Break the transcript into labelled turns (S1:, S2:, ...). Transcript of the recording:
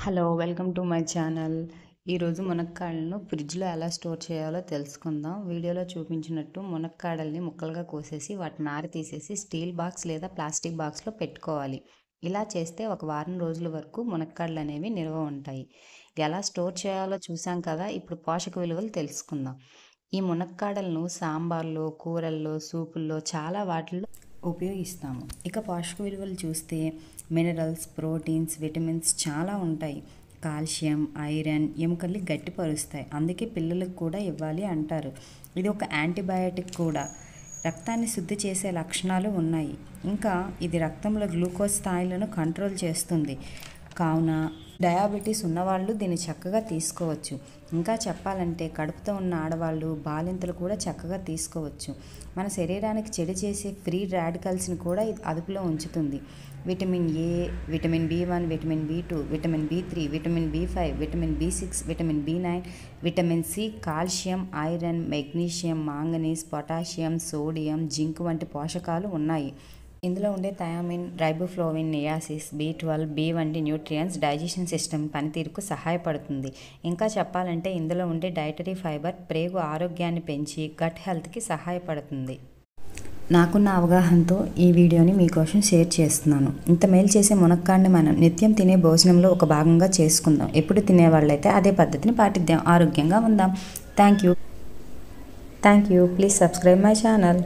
S1: Hello welcome to my channel. ఈరోజు మునక్కాడలను ఫ్రిడ్జ్లో ఎలా స్టోర్ చేయాలో తెలుసుకుందాం. వీడియోలో చూపించినట్టు మునక్కాడల్ని ముక్కలుగా కోసేసి వాటి నార తీసేసి స్టీల్ బాక్స్ లేదా ప్లాస్టిక్ బాక్స్లో పెట్టుకోవాలి. ఇలా చేస్తే ఒక వారం రోజుల వరకు మునక్కాడలు అనేవి నిల్వ ఉంటాయి. ఎలా స్టోర్ చేయాలో చూసాం కదా, ఇప్పుడు పోషక విలువలు తెలుసుకుందాం. ఈ మునక్కాడలను సాంబార్లో, కూరల్లో, సూపుల్లో చాలా వాటిల్లో ఉపయోగిస్తాము. ఇక పోషక విలువలు చూస్తే మినరల్స్, ప్రోటీన్స్, విటమిన్స్ చాలా ఉంటాయి. కాల్షియం, ఐరన్ ఎముకల్ని గట్టిపరుస్తాయి. అందుకే పిల్లలకు కూడా ఇవ్వాలి అంటారు. ఇది ఒక యాంటీబయాటిక్ కూడా. రక్తాన్ని శుద్ధి చేసే లక్షణాలు ఉన్నాయి. ఇంకా ఇది రక్తంలో గ్లూకోజ్ స్థాయిలను కంట్రోల్ చేస్తుంది. కావున డయాబెటీస్ ఉన్నవాళ్ళు దీన్ని చక్కగా తీసుకోవచ్చు. ఇంకా చెప్పాలంటే కడుపుతో ఉన్న ఆడవాళ్ళు, బాలింతలు కూడా చక్కగా తీసుకోవచ్చు. మన శరీరానికి చెడు చేసే ఫ్రీ రాడికల్స్ని కూడా ఇది అదుపులో ఉంచుతుంది. Vitamin A, vitamin బి1, vitamin బి2, vitamin బి3, vitamin బి5, vitamin B6, vitamin బి9, vitamin C, calcium, iron, magnesium, manganese, potassium, sodium, zinc వంటి పోషకాలు ఉన్నాయి. ఇందులో ఉండే థయామిన్, రైబోఫ్లావిన్, నియాసిస్, బి12, బి వంటి న్యూట్రియంట్స్ డైజెషన్ సిస్టమ్ పనితీరుకు సహాయపడుతుంది. ఇంకా చెప్పాలంటే ఇందులో ఉండే డైటరీ ఫైబర్ ప్రేగు ఆరోగ్యాన్ని పెంచి గట్ హెల్త్కి సహాయపడుతుంది. నాకున్న అవగాహనతో ఈ వీడియోని మీకోసం షేర్ చేస్తున్నాను. ఇంత మేలు చేసే మునక్కాడని మనం నిత్యం తినే భోజనంలో ఒక భాగంగా చేసుకుందాం. ఎప్పుడు తినేవాళ్ళైతే అదే పద్ధతిని పాటిద్దాం. ఆరోగ్యంగా ఉందాం. Thank you. Please subscribe my channel.